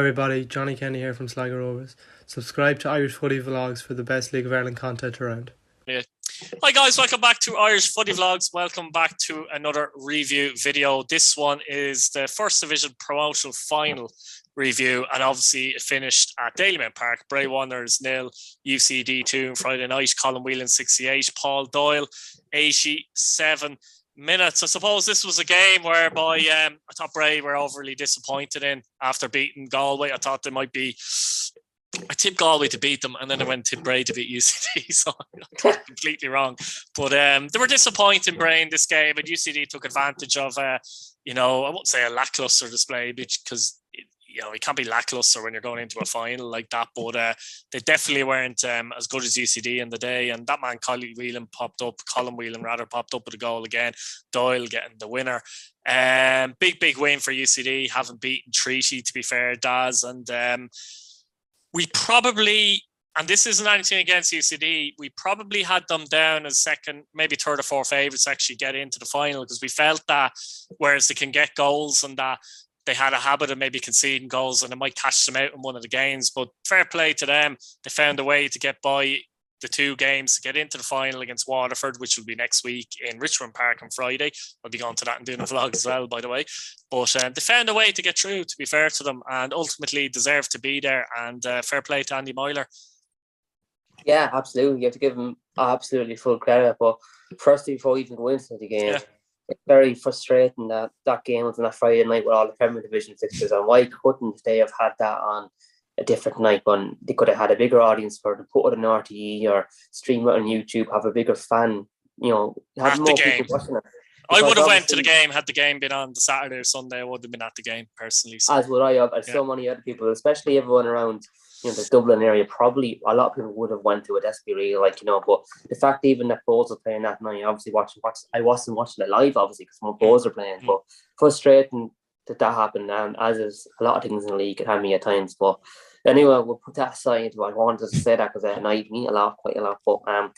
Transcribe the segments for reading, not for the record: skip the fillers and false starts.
everybody, Johnny Kenny here from Sligo Rovers. Subscribe to Irish Footy Vlogs for the best League of Ireland content around. Yeah. Hi guys, welcome back to Irish Footy Vlogs. Welcome back to another review video. This one is the First Division promotional final review, and obviously it finished at Dalymount Park. Bray Wanderers 0, UCD 2 on Friday night. Colin Whelan 68, Paul Doyle 87 minutes. I suppose this was a game whereby I thought Bray were overly disappointed in after beating Galway. I thought they might be. I tipped Galway to beat them, and then I went to Bray to beat UCD, so I got completely wrong. But they were disappointing Bray in this game, and UCD took advantage of, I wouldn't say a lackluster display, because it can't be lackluster when you're going into a final like that. But they definitely weren't as good as UCD in the day, and that man Colin Whelan popped up with a goal again. Doyle getting the winner. Big win for UCD, having beaten Treaty, to be fair, Daz, and we probably, and this isn't anything against UCD, we probably had them down as second, maybe third or fourth favourites to actually get into the final, because we felt that whereas they can get goals and that they had a habit of maybe conceding goals and it might catch them out in one of the games. But fair play to them. They found a way to get by the two games to get into the final against Waterford, which will be next week in Richmond Park on Friday. I'll be going to that and doing a vlog as well, by the way. But they found a way to get through, to be fair to them, and ultimately deserved to be there. And fair play to Andy Myler. Yeah, absolutely. You have to give him absolutely full credit. But firstly, before we even go into the game, it's very frustrating that that game was on a Friday night with all the Premier Division fixtures. And why couldn't they have had that on a different night when they could have had a bigger audience for them, put it on RTE or stream it on YouTube, have a bigger fan, have more people watching it. I would have went to the game had the game been on the Saturday or Sunday. I would have been at the game personally. So. As would I have. So many other people, especially everyone around the Dublin area, probably a lot of people would have went to it. Let's be real, but the fact even that Bows were playing that night, obviously I wasn't watching it live, obviously, because more Bows are playing, but frustrating that happened, and as is a lot of things in the league, it had me at times. But anyway, we'll put that aside. I wanted to say that because it annoyed me quite a lot. But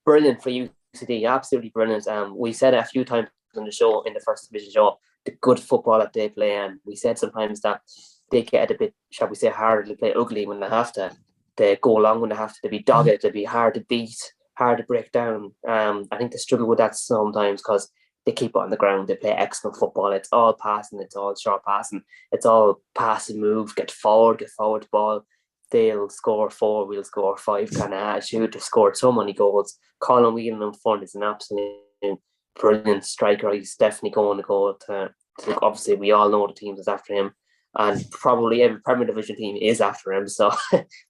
brilliant for UCD, absolutely brilliant. We said it a few times in the show, in the First Division show, the good football that they play, and we said sometimes that they get a bit, shall we say, harder to play ugly when they have to. They go along when they have to be dogged, to be hard to beat, hard to break down. I think they struggle with that sometimes because they keep it on the ground. They play excellent football. It's all passing. It's all short passing. It's all pass and move. Get forward ball. They'll score 4, we'll score 5 kind of attitude. They've scored so many goals. Colin Whelan in front is an absolute brilliant striker. He's definitely going to go to obviously, we all know the team is after him. And probably every Premier Division team is after him. So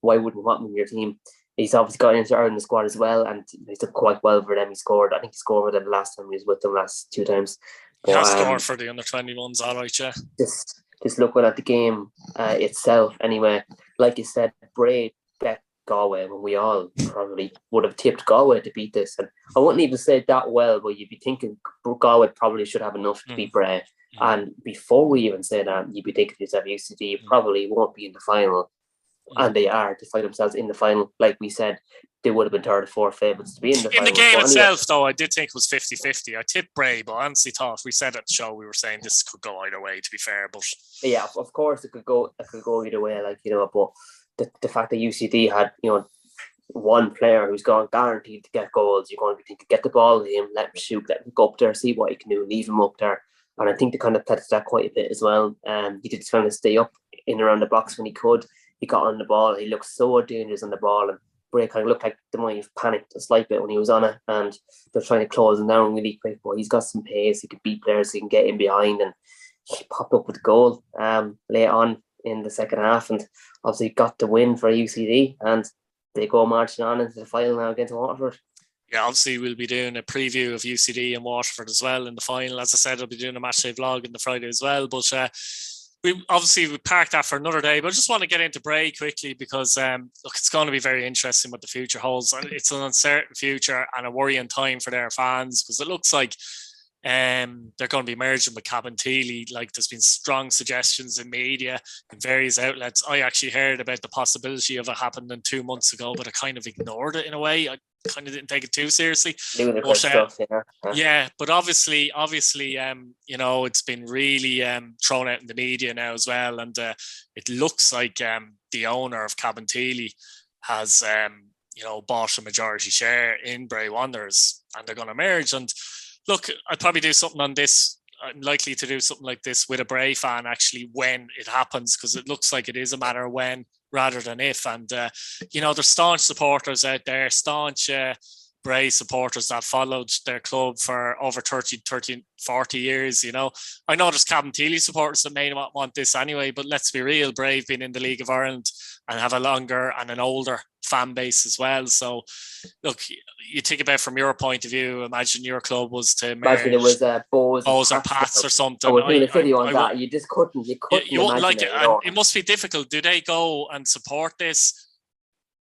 why wouldn't you want him in your team? He's obviously got into Ireland squad as well, and he's done quite well for them. I think he scored for them last time he was with them, last 2 times. He has scored for the under-21s, all right, yeah. Just looking at the game itself, anyway, like you said, Bray bet Galway when we all probably would have tipped Galway to beat this. And I wouldn't even say that well, but you'd be thinking Galway probably should have enough to beat Bray. And before we even say that, you'd be thinking to yourself, UCD probably won't be in the final. And they are to find themselves in the final. Like we said, they would have been third or fourth favourites to be in the final. In the game itself, though, I did think it was 50-50. I tipped Bray, but I honestly thought, we said at the show, we were saying this could go either way, to be fair. But yeah, of course it could go either way, but the fact that UCD had, one player who's gone guaranteed to get goals, you're going to be thinking, get the ball to him, let him shoot, let him go up there, see what he can do, leave him up there. And I think they kind of tested that quite a bit as well. He did kind of stay up in around the box when he could. He got on the ball. He looked so dangerous on the ball, and Bray kind of looked like they might have panicked a slight bit when he was on it, and they're trying to close him down really quick. But he's got some pace. He could beat players. He can get in behind, and he popped up with a goal late on in the second half, and obviously got the win for UCD, and they go marching on into the final now against Waterford. Yeah, obviously we'll be doing a preview of UCD and Waterford as well in the final. As I said, I'll be doing a matchday vlog on the Friday as well. But we parked that for another day. But I just want to get into Bray quickly because it's going to be very interesting what the future holds. And it's an uncertain future and a worrying time for their fans, because it looks like They're going to be merging with Cabinteely. Like, there's been strong suggestions in media and various outlets. I actually heard about the possibility of it happening 2 months ago, but I kind of ignored it in a way. I kind of didn't take it too seriously. Ludicrous stuff, yeah, but obviously, you know, it's been really thrown out in the media now as well, and it looks like the owner of Cabinteely has you know, bought a majority share in Bray Wanderers, and they're going to merge. And look, I'd probably do something on this. I'm likely to do something like this with a Bray fan actually when it happens, because it looks like it is a matter of when rather than if. And you know, there's staunch supporters out there, staunch Bray supporters that followed their club for over 30, 40 years, you know. I know there's Cabinteely supporters that may not want this anyway, but let's be real, Bray have been in the League of Ireland and have a longer and an older fan base as well. So look, you think about from your point of view, imagine your club was to merge. Imagine it was Bowes or Pats or something. I would do a video on that. You just couldn't. You wouldn't like it. It must be difficult. Do they go and support this?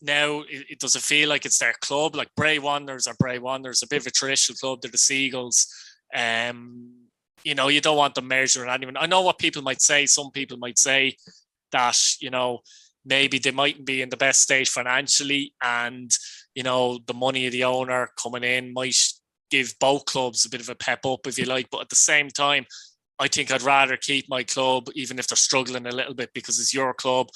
Now, it does it feel like it's their club? Like Bray Wanderers are Bray Wanderers, a bit of a traditional club. They're the Seagulls. You know, you don't want them merging with anyone. I know what people might say. Some people might say that, you know, maybe they mightn't be in the best state financially, and, you know, the money of the owner coming in might give both clubs a bit of a pep up, if you like. But at the same time, I think I'd rather keep my club, even if they're struggling a little bit, because it's your club.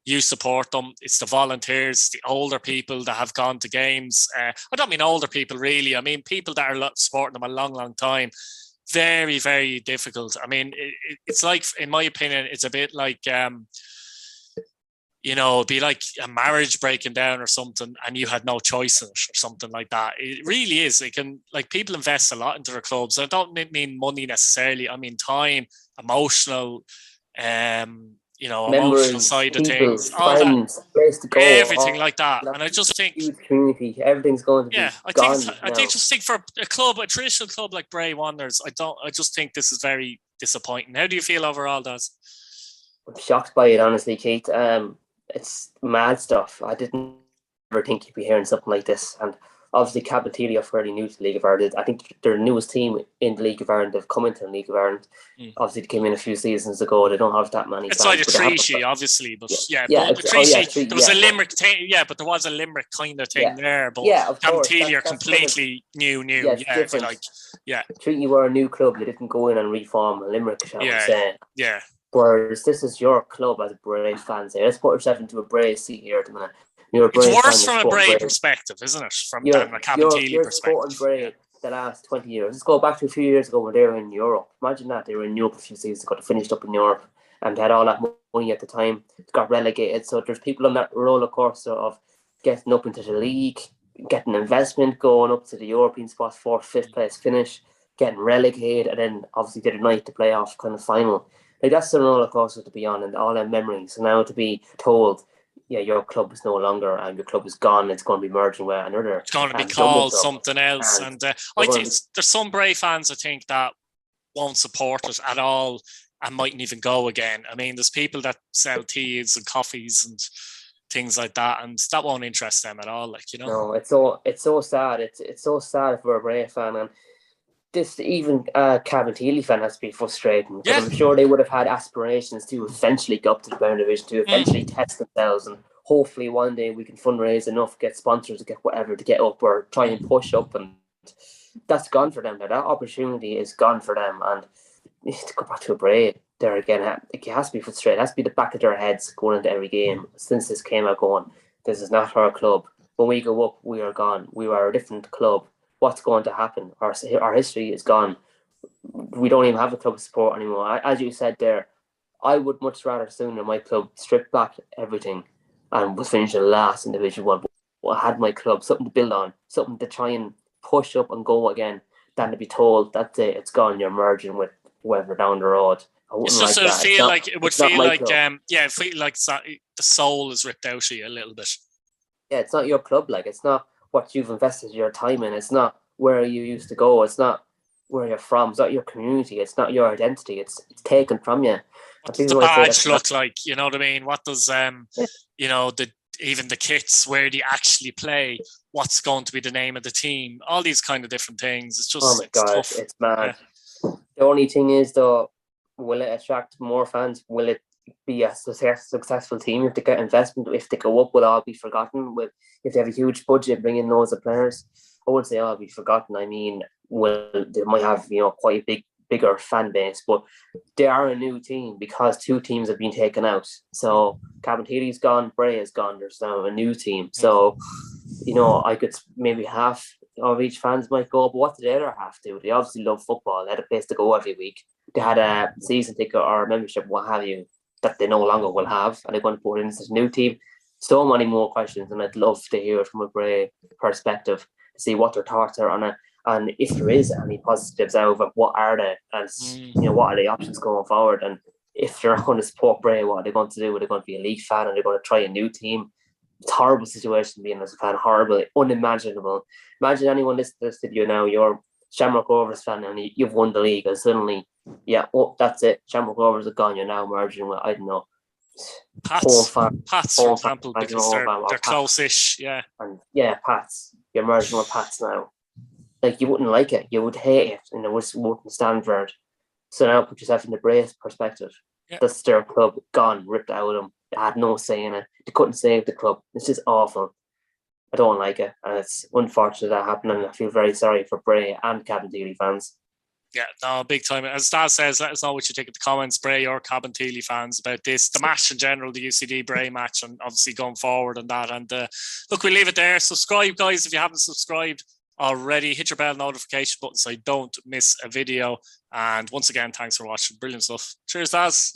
You support them. It's the volunteers, it's the older people that have gone to games. I don't mean older people, really. I mean people that are supporting them a long, long time. Very, very difficult. I mean, it's like, in my opinion, it's a bit like, you know, it'd be like a marriage breaking down or something, and you had no choice in it or something like that. It really is. It can, like, people invest a lot into their clubs. I don't mean money necessarily. I mean time, emotional, you know, memories, emotional side people, of things, all friends, that, place to go, everything like that. And I just think, huge community, everything's going to be gone. I think for a club, a traditional club like Bray Wanderers, I just think this is very disappointing. How do you feel overall, Daz? I'm shocked by it, honestly, Keith. It's mad stuff. I didn't ever think you'd be hearing something like this. And obviously, Cabinteely are fairly new to the League of Ireland. I think they're the newest team in the League of Ireland. They've come into the League of Ireland. Obviously, they came in a few seasons ago. They don't have that many. It's like a Treaty, obviously, but there was a Limerick thing. Yeah, but there was a Limerick kind of thing there. But Cabinteely are completely new. If you like, Treaty were a new club. They didn't go in and reform a Limerick, shall we say. Yeah. Whereas this is your club as a Bray fan. Let's put yourself into a Bray seat here at the minute. It's worse from a Bray perspective, isn't it? Than a Cabinteely perspective. Bray the last 20 years. Let's go back to a few years ago when they were in Europe. Imagine that. They were in Europe a few seasons ago. They finished up in Europe and they had all that money at the time. Got relegated. So there's people on that roller coaster of getting up into the league, getting investment, going up to the European spots, 4th, 5th place finish, getting relegated, and then obviously the night the playoff kind of final. Like, that's the roller coaster to be on, and all their memories. So now to be told, your club is no longer, and your club is gone, it's going to be merging with another. It's going to be called something else. And I think there's some Bray fans, I think, that won't support it at all and mightn't even go again. I mean, there's people that sell teas and coffees and things like that, and that won't interest them at all. Like, you know. No, it's so sad. It's so sad for a Bray fan, and this even Cabinteely fan has to be frustrating, because I'm sure they would have had aspirations to eventually go up to the Brown Division, to eventually test themselves, and hopefully one day we can fundraise enough, get sponsors, to get whatever to get up, or try and push up. And that's gone for them. That opportunity is gone for them, and to go back to a Bray there again, it has to be frustrating. It has to be the back of their heads going into every game since this came out, going, this is not our club. When we go up, we are gone. We are a different club. What's going to happen? Our history is gone. We don't even have a club support anymore. As you said there, I would much rather sooner my club stripped back everything and was finishing last in Division 1. But I had my club, something to build on, something to try and push up and go again, than to be told that day it's gone, you're merging with whoever down the road. It's just feel like the soul is ripped out of you a little bit. Yeah, it's not your club. Like, it's not what you've invested your time in. It's not where you used to go. It's not where you're from. It's not your community. It's not your identity. It's taken from you. What does the badge look like? You know what I mean? What does even the kits, where do you actually play? what's going to be the name of the team, all these kind of different things. It's just, Oh my God, tough. it's mad. Yeah. The only thing is, though, will it attract more fans? Will it be a successful team if they get investment? If they go up, will all be forgotten? If they have a huge budget, bring in loads of players, I wouldn't say all be forgotten. I mean, they might have, quite a bigger fan base, but they are a new team because 2 teams have been taken out. So Cabinteely's gone, Bray is gone. There's now a new team. So, I could maybe half of each fans might go, but what do the other half do? They obviously love football. They had a place to go every week. They had a season ticket or a membership, what have you, that they no longer will have, and they're going to put in this new team. So many more questions, and I'd love to hear it from a Bray perspective to see what their thoughts are on it, and if there is any positives out of it, what are they, and what are the options going forward, and if they're going to support Bray, what are they going to do? Are they going to be a league fan? Are they going to try a new team? It's a horrible situation being as a fan, horrible, unimaginable. Imagine anyone listening to this video now, you're Shamrock Rovers fan and you've won the league, and suddenly, that's it. Shamrock Rovers are gone. You're now merging with, I don't know, Pats, for example, because they're close-ish, And Pats. You're merging with Pats now. Like, you wouldn't like it. You would hate it, and it wouldn't stand for it. So now put yourself in the Brace perspective. That's their club gone, ripped out of them. They had no say in it. They couldn't save the club. It's just awful. I don't like it, and it's unfortunate that happened, and I feel very sorry for Bray and Cabinteely fans. Yeah, no, big time. As Stas says, let us know what you think of the comments, Bray or Cabinteely fans, about this, the match in general, the UCD Bray match, and obviously going forward and that. And look, we'll leave it there. Subscribe, guys, if you haven't subscribed already. Hit your bell notification button so you don't miss a video. And once again, thanks for watching. Brilliant stuff. Cheers, Stas.